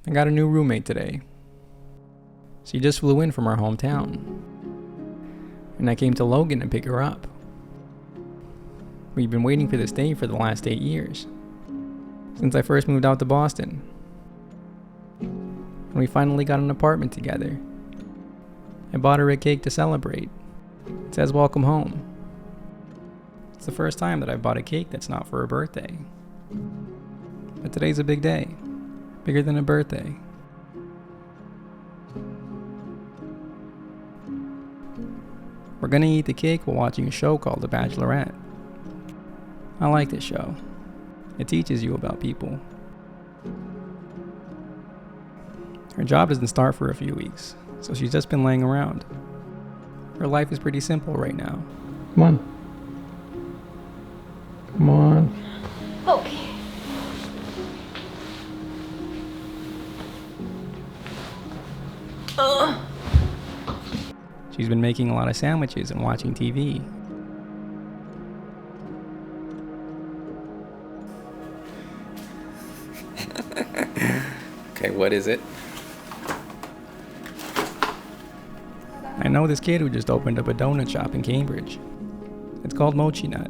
I got a new roommate today. She just flew in from our hometown, and I came to Logan to pick her up. We've been waiting for this day for the last 8 years, since I first moved out to Boston. And we finally got an apartment together. I bought her a cake to celebrate. It says welcome home. It's the first time that I've bought a cake that's not for her birthday. But today's a big day. Bigger than a birthday. We're gonna eat the cake while watching a show called The Bachelorette. I like this show. It teaches you about people. Her job doesn't start for a few weeks, so she's just been laying around. Her life is pretty simple right now. Come on. Come on. Okay. She's been making a lot of sandwiches and watching TV. Okay, what is it? I know this kid who just opened up a donut shop in Cambridge. It's called Mochi Nut.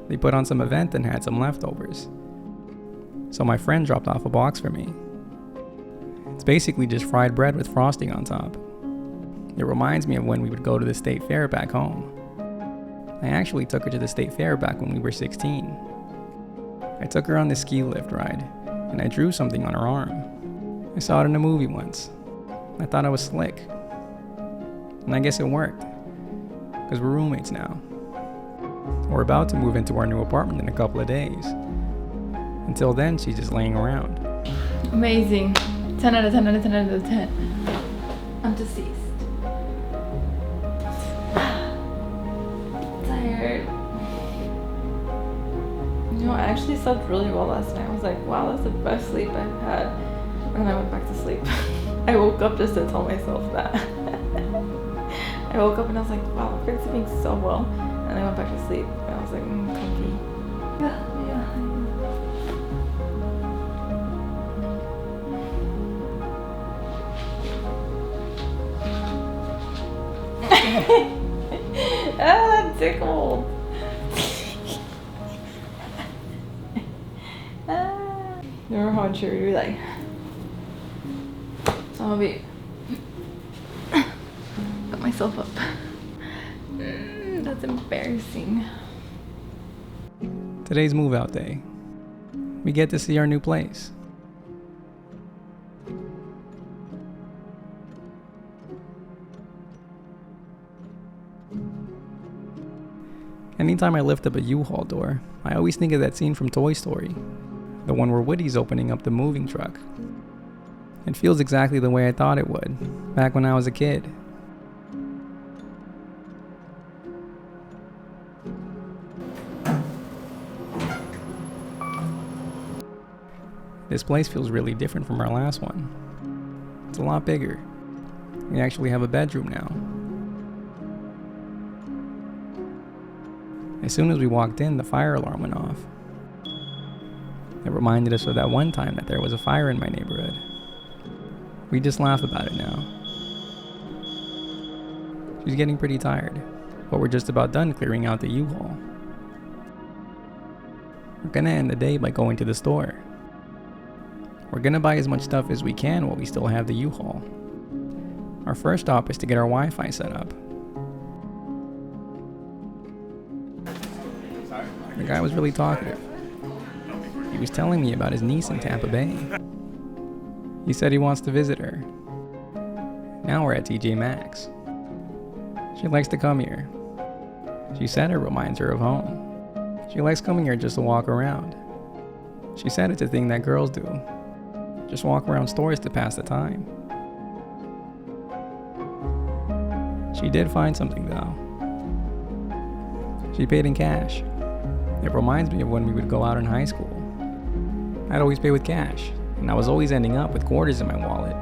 They put on some event and had some leftovers. So my friend dropped off a box for me. It's basically just fried bread with frosting on top. It reminds me of when we would go to the state fair back home. I actually took her to the state fair back when we were 16. I took her on the ski lift ride, and I drew something on her arm. I saw it in a movie once. I thought I was slick. And I guess it worked, because we're roommates now. We're about to move into our new apartment in a couple of days. Until then, she's just laying around. Amazing. 10 out of 10 out of 10 out of 10. I'm deceased. Tired. You know, I actually slept really well last night. I was like, wow, that's the best sleep I've had. And then I went back to sleep. I woke up just to tell myself that. I woke up and I was like, wow, I've been sleeping so well. And I went back to sleep. And I was like, comfy. Yeah. Ah, that tickled. Remember how sure you're like, so I'll be got myself up. That's embarrassing. Today's move out day. We get to see our new place. Anytime I lift up a U-Haul door, I always think of that scene from Toy Story. The one where Woody's opening up the moving truck. It feels exactly the way I thought it would, back when I was a kid. This place feels really different from our last one. It's a lot bigger. We actually have a bedroom now. As soon as we walked in, the fire alarm went off. It reminded us of that one time that there was a fire in my neighborhood. We just laugh about it now. She's getting pretty tired, but we're just about done clearing out the U-Haul. We're gonna end the day by going to the store. We're gonna buy as much stuff as we can while we still have the U-Haul. Our first stop is to get our Wi-Fi set up. The guy was really talkative. He was telling me about his niece in Tampa Bay. He said he wants to visit her. Now we're at TJ Maxx. She likes to come here. She said it reminds her of home. She likes coming here just to walk around. She said it's a thing that girls do. Just walk around stores to pass the time. She did find something though. She paid in cash. It reminds me of when we would go out in high school. I'd always pay with cash, and I was always ending up with quarters in my wallet.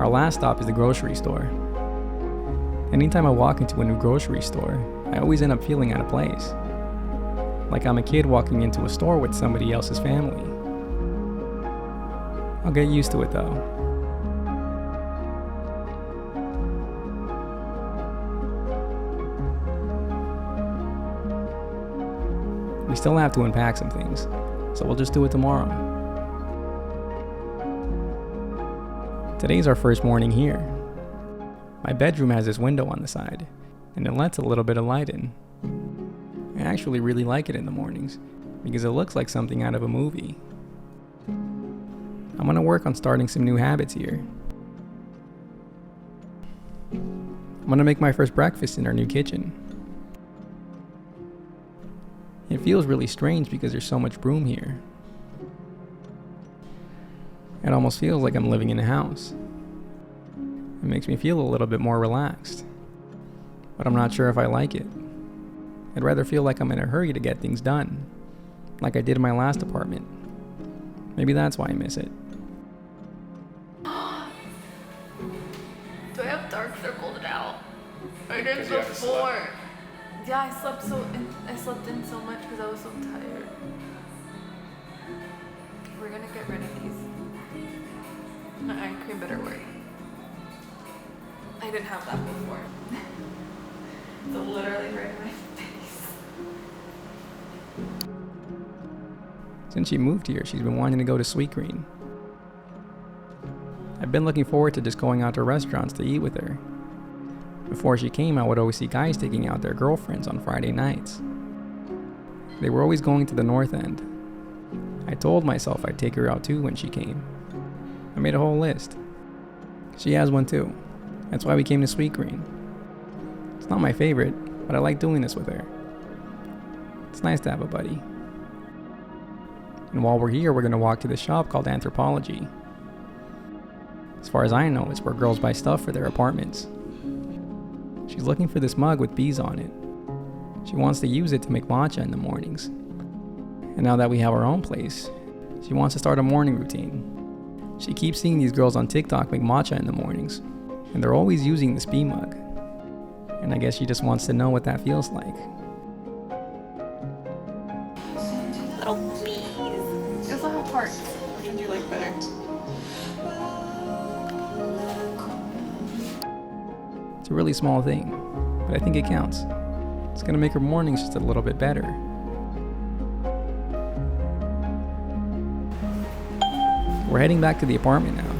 Our last stop is the grocery store. Anytime I walk into a new grocery store, I always end up feeling out of place. Like I'm a kid walking into a store with somebody else's family. I'll get used to it though. We still have to unpack some things, so we'll just do it tomorrow. Today's our first morning here. My bedroom has this window on the side, and it lets a little bit of light in. I actually really like it in the mornings, because it looks like something out of a movie. I'm gonna work on starting some new habits here. I'm gonna make my first breakfast in our new kitchen. It feels really strange because there's so much room here. It almost feels like I'm living in a house. It makes me feel a little bit more relaxed. But I'm not sure if I like it. I'd rather feel like I'm in a hurry to get things done, like I did in my last apartment. Maybe that's why I miss it. Do I have dark circled out? I did before. Yeah, I slept in so much because I was so tired. We're gonna get rid of these. My eye cream better work. I didn't have that before. So literally right in my face. Since she moved here, she's been wanting to go to Sweetgreen. I've been looking forward to just going out to restaurants to eat with her. Before she came, I would always see guys taking out their girlfriends on Friday nights. They were always going to the North End. I told myself I'd take her out too when she came. I made a whole list. She has one too. That's why we came to Sweetgreen. It's not my favorite, but I like doing this with her. It's nice to have a buddy. And while we're here, we're going to walk to this shop called Anthropology. As far as I know, it's where girls buy stuff for their apartments. She's looking for this mug with bees on it. She wants to use it to make matcha in the mornings. And now that we have our own place, she wants to start a morning routine. She keeps seeing these girls on TikTok make matcha in the mornings, and they're always using this bee mug. And I guess she just wants to know what that feels like. Little bees. They also have hearts. Which one do you like better? It's a really small thing, but I think it counts. It's gonna make her mornings just a little bit better. We're heading back to the apartment now.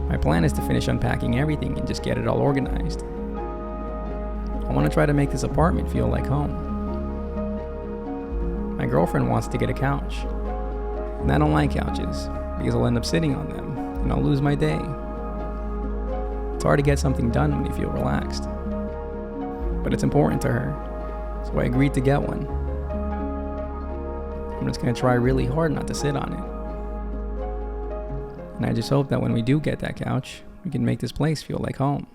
My plan is to finish unpacking everything and just get it all organized. I want to try to make this apartment feel like home. My girlfriend wants to get a couch, and I don't like couches because I'll end up sitting on them and I'll lose my day. It's hard to get something done when you feel relaxed, but it's important to her, so I agreed to get one. I'm just going to try really hard not to sit on it. And I just hope that when we do get that couch, we can make this place feel like home.